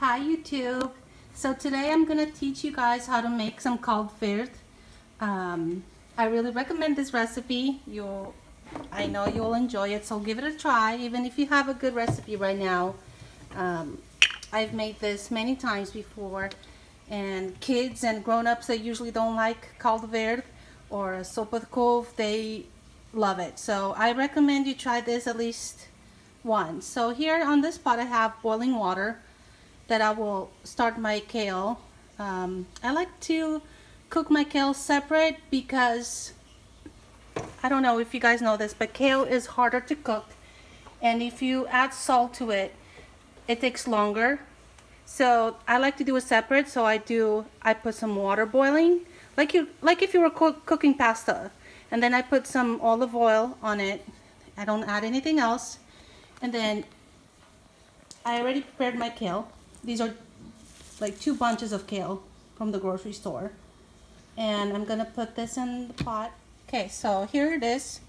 Hi YouTube. So today I'm gonna teach you guys how to make some Caldo Verde. I really recommend this recipe. I know you'll enjoy it, so give it a try. Even if you have a good recipe right now, I've made this many times before, and kids and grown-ups that usually don't like Caldo Verde or sopa de couve, they love it. So I recommend you try this at least once. So here on this pot I have boiling water that I will start my kale. I like to cook my kale separate because I don't know if you guys know this, but kale is harder to cook, and if you add salt to it, it takes longer. So I like to do it separate. So I put some water boiling, like if you were cooking pasta, and then I put some olive oil on it. I don't add anything else, and then I already prepared my kale. These are like 2 bunches of kale from the grocery store, and I'm gonna put this in the pot. Okay, so here it is.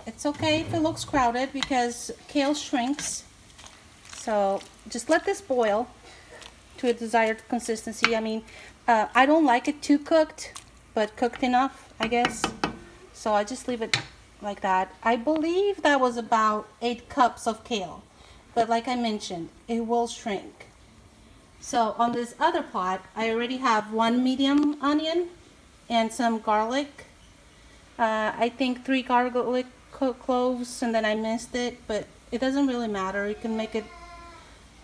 It's okay if it looks crowded because kale shrinks. So just let this boil to a desired consistency. I mean, I don't like it too cooked, but cooked enough, I guess. So I just leave it like that. I believe that was about 8 cups of kale, but like I mentioned, it will shrink. So on this other pot, I already have 1 medium onion and some garlic. I think 3 garlic cloves, and then I minced it, but it doesn't really matter. You can make it,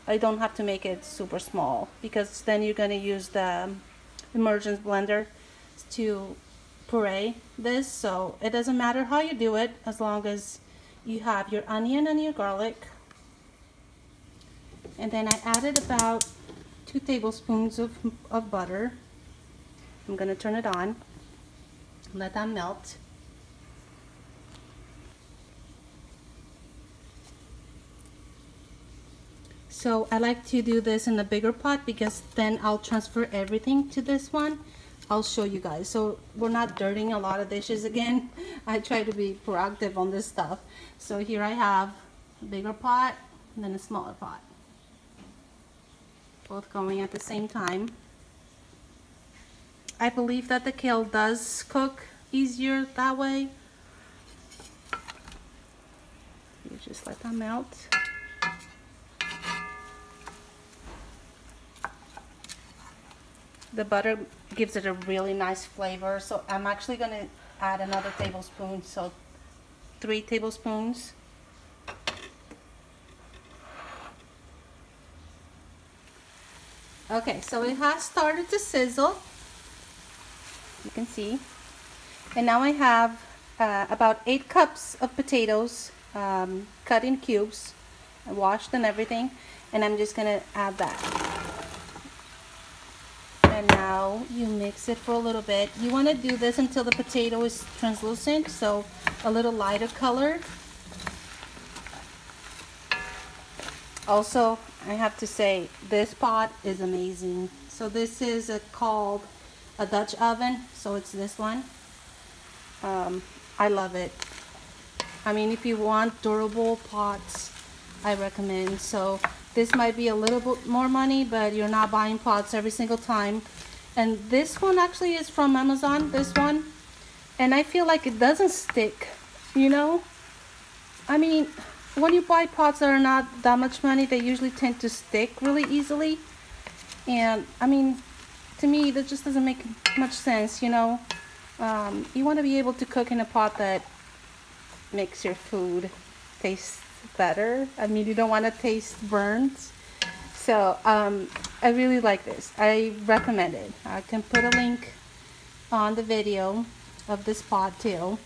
I don't have to make it super small because then you're going to use the emergence blender to puree this. So it doesn't matter how you do it as long as you have your onion and your garlic. And then I added about 2 tablespoons of butter. I'm going to turn it on, let that melt. So I like to do this in a bigger pot because then I'll transfer everything to this one. I'll show you guys. So we're not dirtying a lot of dishes again. I try to be proactive on this stuff. So here I have a bigger pot and then a smaller pot, both going at the same time. I believe that the kale does cook easier that way. You just let that melt. The butter gives it a really nice flavor, so I'm actually going to add another tablespoon, so 3 tablespoons. Okay, so it has started to sizzle, you can see, and now I have about 8 cups of potatoes cut in cubes and washed and everything, and I'm just going to add that. And now you mix it for a little bit. You want to do this until the potato is translucent, so a little lighter color. Also, I have to say, this pot is amazing. So this is called a Dutch oven, so it's this one. I love it. I mean, if you want durable pots, I recommend. So this might be a little bit more money, but you're not buying pots every single time. And this one actually is from Amazon, this one. And I feel like it doesn't stick, you know? I mean, when you buy pots that are not that much money, they usually tend to stick really easily. And I mean, to me, that just doesn't make much sense, you know? You want to be able to cook in a pot that makes your food taste better. I mean, you don't want to taste burnt. So I really like this. I recommend it. I can put a link on the video of this pot too.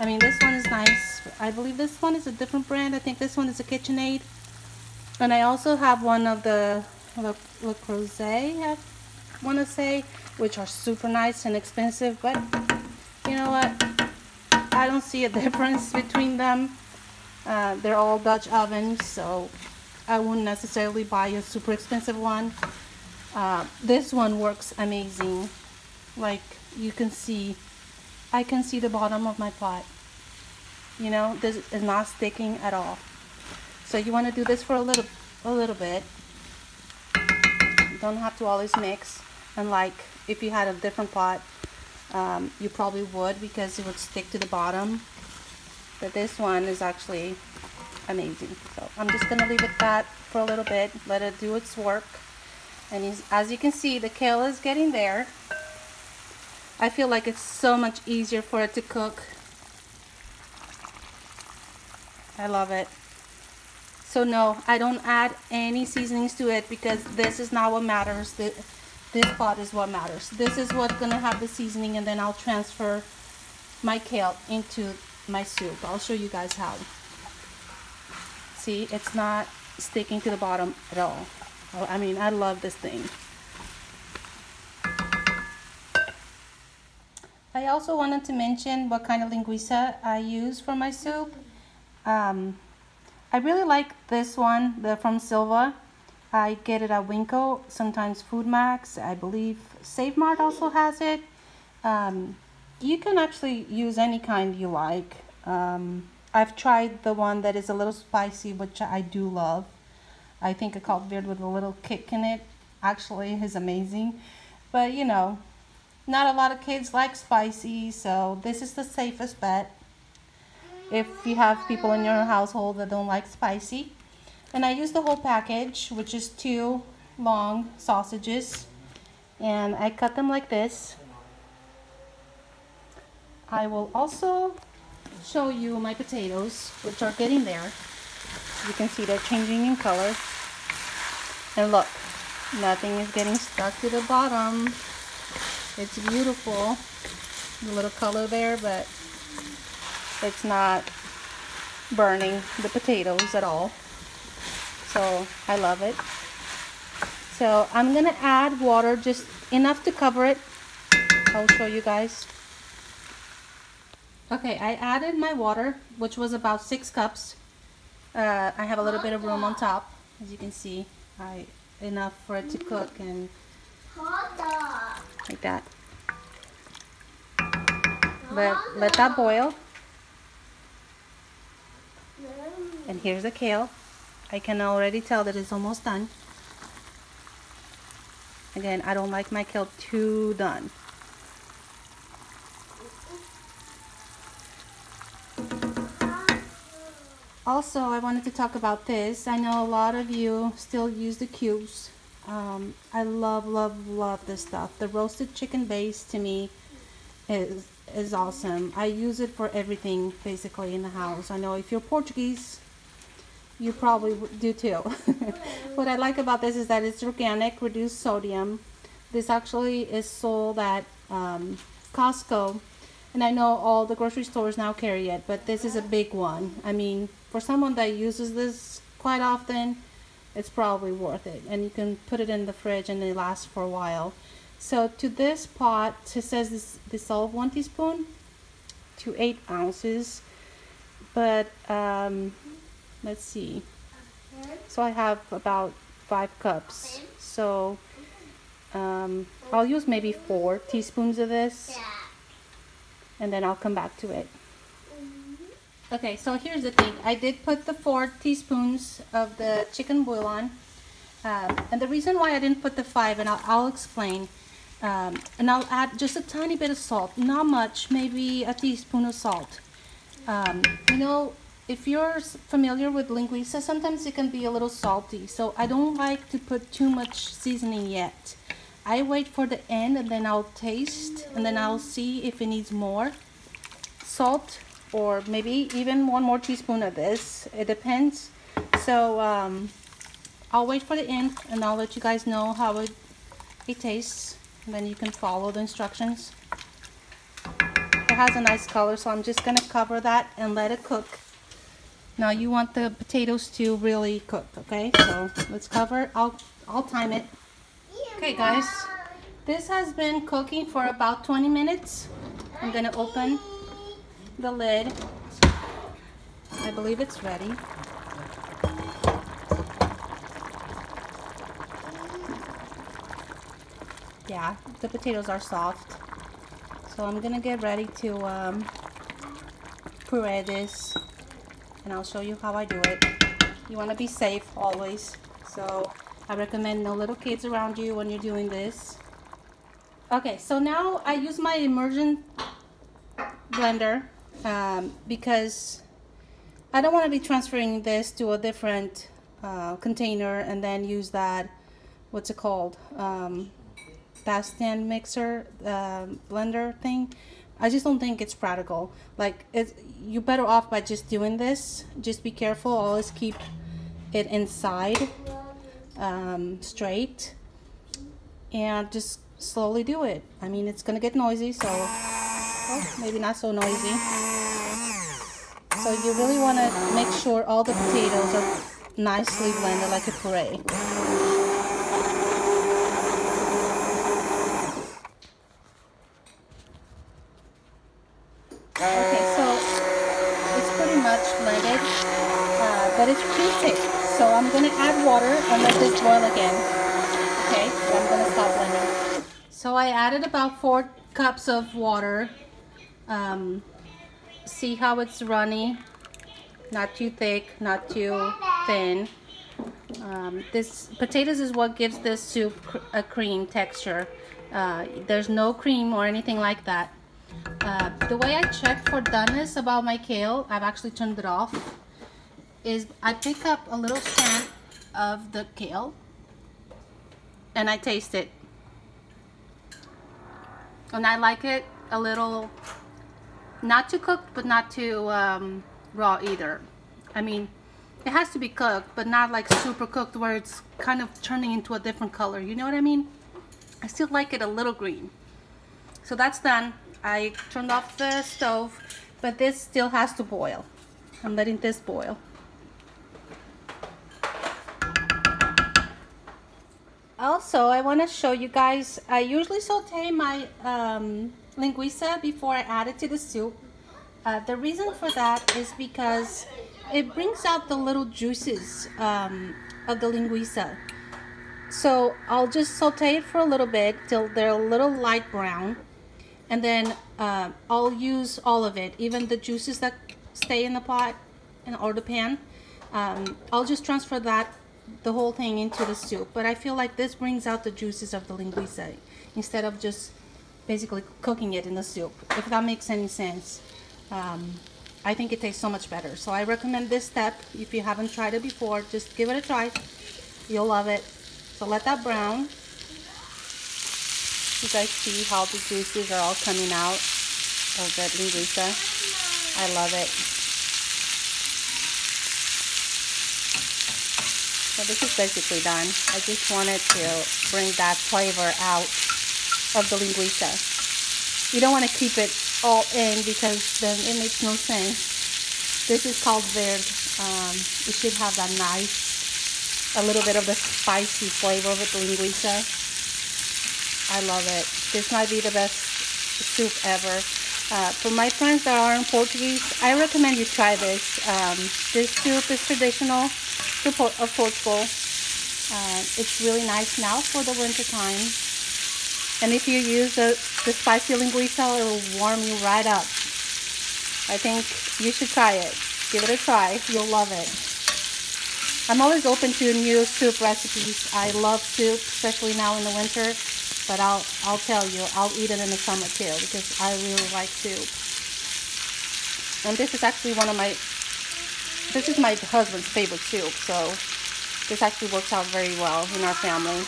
I mean, this one is nice. I believe this one is a different brand. I think this one is a KitchenAid. And I also have one of the Le Creuset, I want to say, which are super nice and expensive. But you know what? I don't see a difference between them. They're all Dutch ovens, so I wouldn't necessarily buy a super expensive one. This one works amazing. Like you can see, I can see the bottom of my pot. You know, this is not sticking at all. So you want to do this for a little a little bit. You don't have to always mix. And like if you had a different pot, you probably would, because it would stick to the bottom. But this one is actually amazing. So I'm just gonna leave it that for a little bit, let it do its work. And as you can see, the kale is getting there. I feel like it's so much easier for it to cook. I love it. So no, I don't add any seasonings to it, because this is not what matters. This pot is what matters. This is what's gonna have the seasoning, and then I'll transfer my kale into my soup. I'll show you guys how. See, it's not sticking to the bottom at all. I mean, I love this thing. I also wanted to mention what kind of linguiça I use for my soup. I really like this one, from Silva. I get it at Winco, sometimes Food Max. I believe Save Mart also has it. You can actually use any kind you like. I've tried the one that is a little spicy, which I do love. I think a Caldo Verde with a little kick in it actually is amazing. But you know, not a lot of kids like spicy, so this is the safest bet if you have people in your household that don't like spicy. And I use the whole package, which is 2 long sausages, and I cut them like this. I will also show you my potatoes, which are getting there. You can see they're changing in color. And look, nothing is getting stuck to the bottom. It's beautiful. A little color there, but it's not burning the potatoes at all. So I love it. So I'm gonna add water, just enough to cover it. I'll show you guys. Okay, I added my water, which was about 6 cups. I have a little bit of room on top, as you can see. Enough for it to cook, and like that. But let that boil. And here's the kale. I can already tell that it's almost done. Again, I don't like my kale too done. Also, I wanted to talk about this. I know a lot of you still use the cubes. I love, love, love this stuff. The roasted chicken base to me is awesome. I use it for everything basically in the house. I know if you're Portuguese, you probably do too. What I like about this is that it's organic, reduced sodium. This actually is sold at Costco. And I know all the grocery stores now carry it, but this is a big one. I mean, for someone that uses this quite often, it's probably worth it. And you can put it in the fridge and it lasts for a while. So to this pot, it says dissolve 1 teaspoon to 8 ounces. But let's see. So I have about 5 cups. So I'll use maybe 4 teaspoons of this. And then I'll come back to it. Okay, so here's the thing. I did put the 4 teaspoons of the chicken bouillon. And the reason why I didn't put the 5, and I'll explain. And I'll add just a tiny bit of salt. Not much, maybe a teaspoon of salt. You know, if you're familiar with linguiça, sometimes it can be a little salty. So I don't like to put too much seasoning yet. I wait for the end, and then I'll taste, and then I'll see if it needs more salt, or maybe even 1 more teaspoon of this. It depends. So I'll wait for the end, and I'll let you guys know how it tastes, and then you can follow the instructions. It has a nice color, so I'm just gonna cover that and let it cook. Now you want the potatoes to really cook, okay? So let's cover. I'll time it. Okay guys, this has been cooking for about 20 minutes. I'm gonna open the lid. I believe it's ready. Yeah, the potatoes are soft. So I'm gonna get ready to puree this, and I'll show you how I do it. You wanna be safe always. So I recommend no little kids around you when you're doing this. Okay, so now I use my immersion blender because I don't want to be transferring this to a different container and then use that, what's it called, that stand mixer blender thing. I just don't think it's practical. Like, you're better off by just doing this. Just be careful, always keep it inside straight, and just slowly do it. I mean, it's gonna get noisy, so maybe not so noisy. So you really want to make sure all the potatoes are nicely blended like a puree. Okay, so it's pretty much blended, but it's too thick. So I'm going to add water and let this boil again. Okay, so I'm going to stop blending. So I added about 4 cups of water. See how it's runny? Not too thick, not too thin. This potatoes is what gives this soup a cream texture. There's no cream or anything like that. The way I check for doneness about my kale, I've actually turned it off, is I pick up a little strand of the kale and I taste it. And I like it a little, not too cooked, but not too raw either. I mean, it has to be cooked, but not like super cooked where it's kind of turning into a different color. You know what I mean? I still like it a little green. So that's done. I turned off the stove, but this still has to boil. I'm letting this boil. Also, I want to show you guys, I usually saute my linguiça before I add it to the soup. The reason for that is because it brings out the little juices of the linguiça. So I'll just saute it for a little bit till they're a little light brown. And then I'll use all of it, even the juices that stay in the pot or the pan. I'll just transfer the whole thing into the soup. But I feel like this brings out the juices of the linguiça instead of just basically cooking it in the soup, if that makes any sense. I think it tastes so much better. So I recommend this step. If you haven't tried it before, just give it a try. You'll love it. So let that brown. You guys see how the juices are all coming out of that linguiça. I love it. So this is basically done. I just wanted to bring that flavor out of the linguiça. You don't want to keep it all in because then it makes no sense. This is Caldo Verde. It should have that nice, a little bit of the spicy flavor with the linguiça. I love it. This might be the best soup ever. For my friends that are in Portuguese, I recommend you try this. This soup is traditional of Portugal. It's really nice now for the winter time. And if you use the spicy linguiça, it will warm you right up. I think you should try it. Give it a try. You'll love it. I'm always open to new soup recipes. I love soup, especially now in the winter. But I'll tell you, I'll eat it in the summer too because I really like soup. And this is actually this is my husband's favorite soup, so this actually works out very well in our family.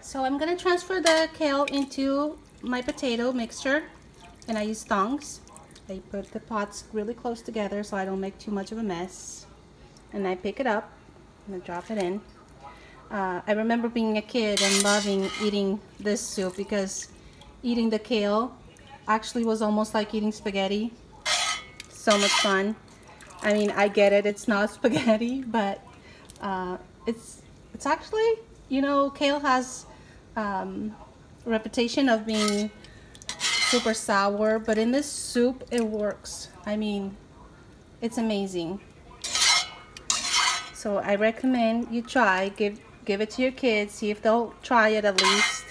So I'm going to transfer the kale into my potato mixture, and I use tongs. I put the pots really close together so I don't make too much of a mess. And I pick it up and I drop it in. I remember being a kid and loving eating this soup because eating the kale actually was almost like eating spaghetti. So much fun. I mean, I get it, it's not spaghetti, but it's actually, you know, kale has a reputation of being super sour, but in this soup it works. I mean, it's amazing. So I recommend you try, give it to your kids, see if they'll try it at least.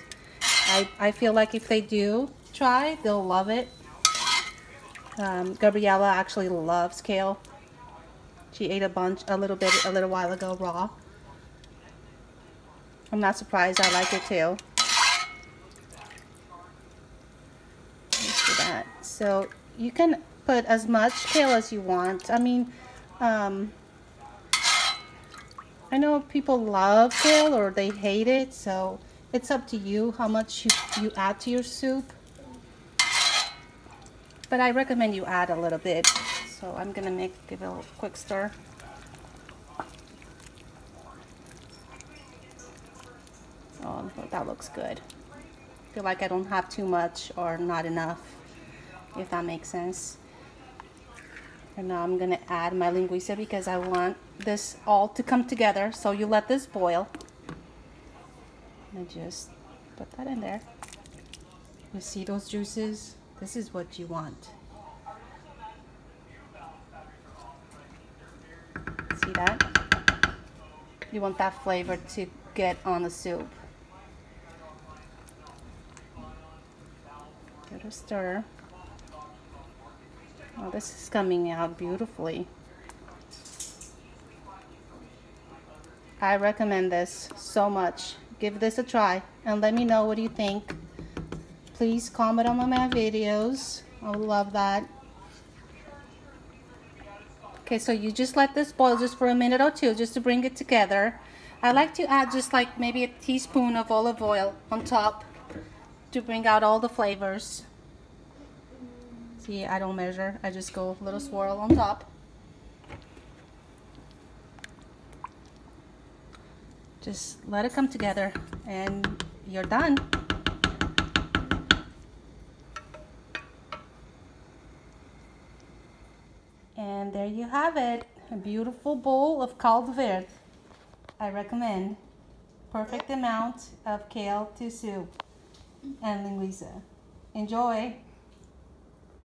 I feel like if they do try, they'll love it. Gabriella actually loves kale. She ate a little while ago raw. I'm not surprised. I like it too. Let's do that. So you can put as much kale as you want. I mean, I know people love kale or they hate it, so it's up to you how much you add to your soup. But I recommend you add a little bit. So I'm gonna give it a quick stir. Oh, that looks good. I feel like I don't have too much or not enough, if that makes sense. And now I'm gonna add my linguiça because I want this all to come together. So you let this boil. And just put that in there. You see those juices? This is what you want. See that? You want that flavor to get on the soup. Give it a stir. Oh, this is coming out beautifully. I recommend this so much. Give this a try and let me know what you think. Please comment on my videos. I would love that. Okay, so you just let this boil just for a minute or two just to bring it together. I like to add just like maybe a teaspoon of olive oil on top to bring out all the flavors. See, I don't measure. I just go a little swirl on top. Just let it come together and you're done. And there you have it, a beautiful bowl of Caldo Verde. I recommend. Perfect amount of kale to soup and linguiça. Enjoy!